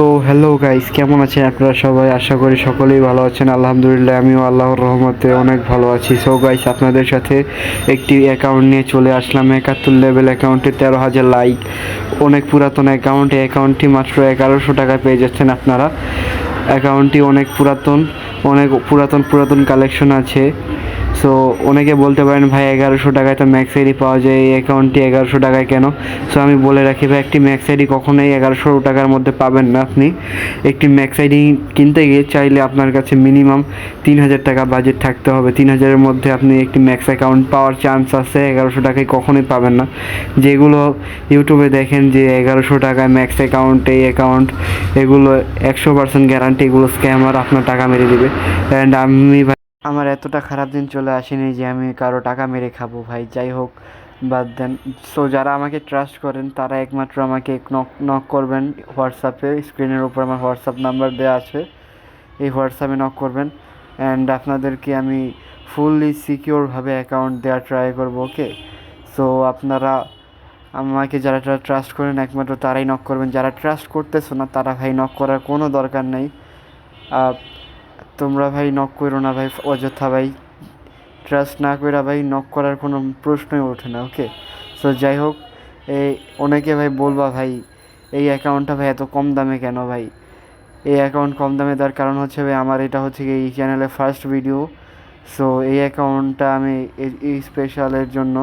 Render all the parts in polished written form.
So hello guys, কেমন আছেন আপনারা সবাই? আশা করি সকলেই ভালো আছেন। আলহামদুলিল্লাহ, আমিও আল্লাহর রহমতে অনেক ভালো আছি। সো গাইস, আপনাদের সাথে একটি অ্যাকাউন্ট নিয়ে চলে আসলাম। 71 লেভেল অ্যাকাউন্টে 13,000 লাইক, অনেক পুরাতন অ্যাকাউন্ট। এই অ্যাকাউন্টটি মাত্র 1100 টাকা পেয়ে যাচ্ছেন আপনারা। অ্যাকাউন্টটি অনেক পুরাতন, অনেক পুরাতন কালেকশন আছে। সো অনেকে বলতে পারেন, ভাই 1100 টাকায় তো ম্যাক্স আইডি পাওয়া যায়, এই অ্যাকাউন্টটি 1100 টাকায় কেন? সো আমি বলে রাখি ভাই, একটি ম্যাক্স আইডি কখনোই 1100 টাকার মধ্যে পাবেন না। আপনি একটি ম্যাক্স আইডি কিনতে গিয়ে চাইলে আপনার কাছে মিনিমাম 3000 টাকা বাজেট থাকতে হবে। 3000-এর মধ্যে আপনি একটি ম্যাক্স অ্যাকাউন্ট পাওয়ার চান্স আছে, 1100 টাকায় কখনোই পাবেন না। যেগুলো ইউটিউবে দেখেন যে 1100 টাকায় ম্যাক্স অ্যাকাউন্ট, এই অ্যাকাউন্ট, এগুলো 100% গ্যারান্টি, এগুলো স্ক্যামার, আপনার টাকা মেরে দিবে। অ্যান্ড আমি আমার এতটা খারাপ দিন চলে আসেনি যে আমি কারো টাকা মেরে খাবো ভাই। যাই হোক, বাদ দেন। সো যারা আমাকে ট্রাস্ট করেন তারা একমাত্র আমাকে নক করবেন হোয়াটসঅ্যাপে। স্ক্রিনের উপর আমার হোয়াটসঅ্যাপ নাম্বার দেওয়া আছে, এই হোয়াটসঅ্যাপে নক করবেন। অ্যান্ড আপনাদেরকে আমি ফুললি সিকিওরভাবে অ্যাকাউন্ট দেওয়ার ট্রাই করবো, ওকে? সো আপনারা আমাকে যারা ট্রাস্ট করেন একমাত্র তারাই নক করবেন। যারা ট্রাস্ট করতেছো না তারা ভাই নক করার কোনো দরকার নেই। তোমরা ভাই নক করো না ভাই, অযথা ভাই। ট্রাস্ট না করে ভাই নক করার কোনো প্রশ্নই ওঠে না, ওকে? সো যাই হোক, এই অনেকে ভাই বলবা, ভাই এই অ্যাকাউন্টটা ভাই এত কম দামে কেন? ভাই এই অ্যাকাউন্ট কম দামে দেওয়ার কারণ হচ্ছে ভাই, আমার এটা হচ্ছে কি এই চ্যানেলের ফার্স্ট ভিডিও। সো এই অ্যাকাউন্টটা আমি এই স্পেশালের জন্য,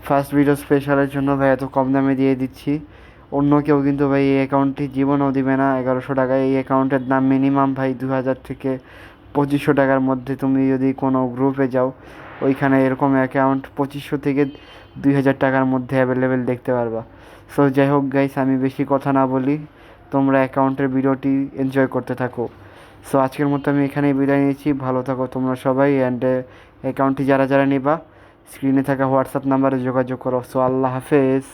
ফার্স্ট ভিডিও স্পেশালের জন্য ভাই এত কম দামে দিয়ে দিচ্ছি। অন্য কেউ কিন্তু ভাই এই অ্যাকাউন্টটি জীবনেও দিবে না 1100 টাকায়। এই অ্যাকাউন্টের দাম মিনিমাম ভাই 2000 থেকে 2500 টাকার মধ্যে। তুমি যদি কোনো গ্রুপে যাও, ওইখানে এরকম অ্যাকাউন্ট 2500 থেকে 2000 টাকার মধ্যে অ্যাভেলেবেল দেখতে পারবা। সো যাই হোক গাইস, আমি বেশি কথা না বলি, তোমরা অ্যাকাউন্টের ভিডিওটি এনজয় করতে থাকো। সো আজকের মতো আমি এখানেই বিদায় নিচ্ছি। ভালো থাকো তোমরা সবাই। অ্যান্ড অ্যাকাউন্টটি যারা যারা নিবা, স্ক্রিনে থাকা হোয়াটসঅ্যাপ নাম্বারে যোগাযোগ করো। সো আল্লাহ হাফেজ।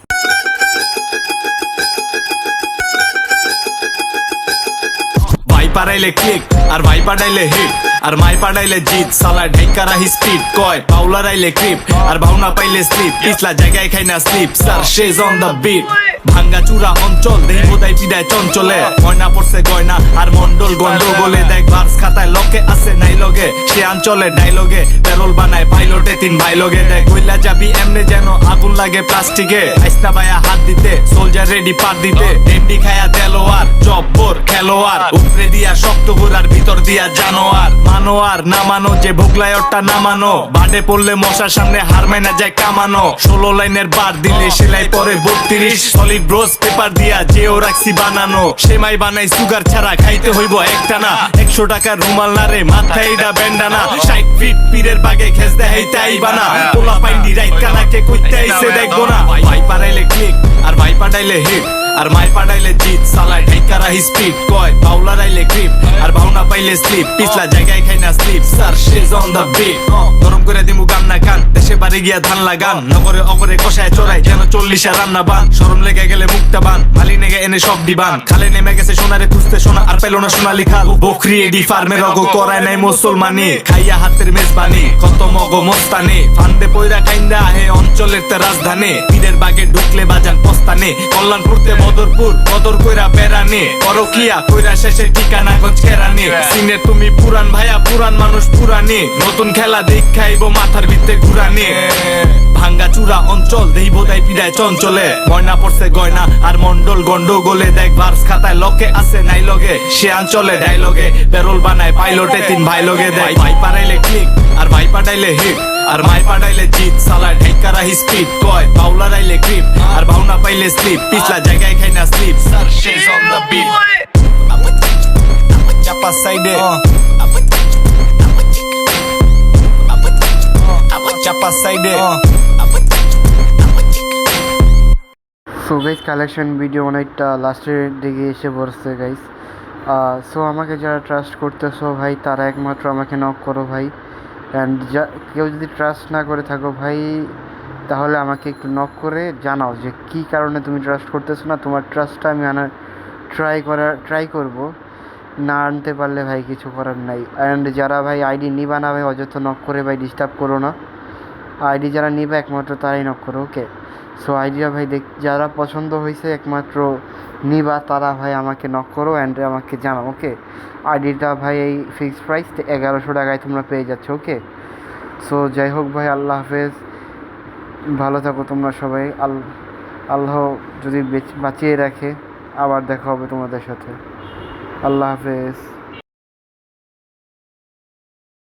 ভাই পাড়াইলে ক্লিক আর ভাই পাঠাইলে হিট আর মাই পাঠাইলে জিত সালা ঢাইকা রাহি স্পিড কয় পাউলার আইলে ক্রিপ আর ভাওনা পাইলে স্লিপ পিছলা জায়গায় খাই না স্লিপ স্যার শেজ অন দ্য বিট ভাঙ্গা চূড়া অঞ্চল দেই বোধাই পিডায় চঞ্চলে গয়না পড়ছে গয়না আর মন্ডল গন্ডগোলে দেখ ভার্স খাতায় লকে আছে নাই লগে সে অঞ্চলে ডাইলগে পেরোল বানায় পাইলটে 3 ভাই লগে দেখ কইলা যাবি এমনে যেন আগুন লাগে প্লাস্টিকে আইস্তা ভাইয়া হাত দিতে সোলজার রেডি পার দিতে ডেন্ডি খায়া দেলোয়ার জব্বর খেলোয়াড় উপরে দিয়া শক্ত গোড়ার ভিতর দিয়া জানোয়ার মানোয়ার না মানো যে ভোগলায়টা না মানো বাডে পড়লে মশার সামনে হার মাইনা যায় কামানো 16 লাইনের বার দিলে সেলাই পরে 32 সলিড ব্রোস পেপার দিয়া যেও রাখছি বানানো সেমাই বানাই সুগার ছাড়া খাইতে হইব একটা না 100 টাকার রুমাল না রে মাথায় এটা ব্যান্ডানা 60 ফিট পীরের বাগে খেস দেয় তাই বানা পোলা পাইন্ডি রাইট কানাকে কইতে আইছে দেখবো না ভাই পাড়াইলে ক্লিক আর ভাই পাঠাইলে হিট আর মাই পাঠাইলে জিত সালায় ঢাইকা রাহি স্পিড কয় পাউলার আইলে ক্রিপ আর ভাওনা পাইলে স্লিপ পিছলা জায়গায় খাই না স্লিপ স্যার শেজ অন দ্য বিট গরম করে দিমু গান না কান দেশে বাড়ি গিয়া ধান লাগান নগরে অগরে কষায় চড়াই যেন 40 রান্না বান শরম লেগে গেলে মুক্তা বান মালি নেগে এনে সব দিবান খালে নেমে গেছে সোনারে খুঁজতে সোনা আর পেলো না সোনালি খাল বকরি এডি ফার্মের অগো করায় নাই মুসলমানি খাইয়া হাতের মেজবানি কত মগো মোস্তানি ফান্দে পয়রা খাইন্দা হে অঞ্চলের তে রাজধানী পীরের বাগে ঢুকলে বাজান পস্তানে কল্যাণপুরতে বদরপুর বদর কইরা বেড়ানি পরকিয়া কইরা শেষে ঠিকানা গঞ্জ কেরানি সিনে তুমি পুরান ভাইয়া পুরান মানুষ পুরানি নতুন খেলা দেখাইবো মাথার ভিতরে ঘুরানি ভাঙ্গা চূড়া অঞ্চল দেই বোধাই পিড়ায় চঞ্চলে ময়না পড়ছে গয়না আর মন্ডল গন্ডগোলে দেখ ভার্স খাতায় লকে আছে নাই লগে সে অঞ্চলে ডাইলগে পেরোল বানায় পাইলটে 3 ভাই লগে দেয় ভাই পাড়াইলে ক্লিক আর ভাই পাঠাইলে হিট আর মাই পাঠাইলে জিত সালায় ঢাইকা রাহি স্পিড কয় পাউলার আইলে ক্রিপ আর ভাওনা পাইলে স্লিপ পিছলা জায়গায় খাই না স্লিপ স্যার শেজ অন দ্য বিট চাপা সাইডে চাপা সাইডে সো গাইস, কালেকশন ভিডিও অনেকটা লাস্টের দিকে এসে পড়ছে গাইস। সো আমাকে যারা ট্রাস্ট করতেছো ভাই, তারা একমাত্র আমাকে নক করো ভাই। অ্যান্ড কেউ যদি ট্রাস্ট না করে থাকো ভাই, তাহলে আমাকে একটু নক করে জানাও যে কী কারণে তুমি ট্রাস্ট করতেছো না। তোমার ট্রাস্টটা আমি আনার ট্রাই করব। না আনতে পারলে ভাই কিছু করার নাই। অ্যান্ড যারা ভাই আইডি নিবা না ভাই, অযথা নক করে ভাই ডিস্টার্ব করো না। আইডি যারা নিবে একমাত্র তারাই নক করো, ওকে? সো আইডিয়া ভাই যারা পছন্দ হয়েছে একমাত্র নিবা তারা ভাই আমাকে নক করো অ্যান্ড আমাকে জানাও, ওকে? আইডিটা ভাই এই ফিক্সড প্রাইস 1100 টাকায় তোমরা পেয়ে যাচ্ছ, ওকে? সো যাই হোক ভাই, আল্লাহ হাফেজ, ভালো থাকো তোমরা সবাই। আল্লাহ যদি বাঁচিয়ে রাখে আবার দেখা হবে তোমাদের সাথে। আল্লাহ হাফেজ।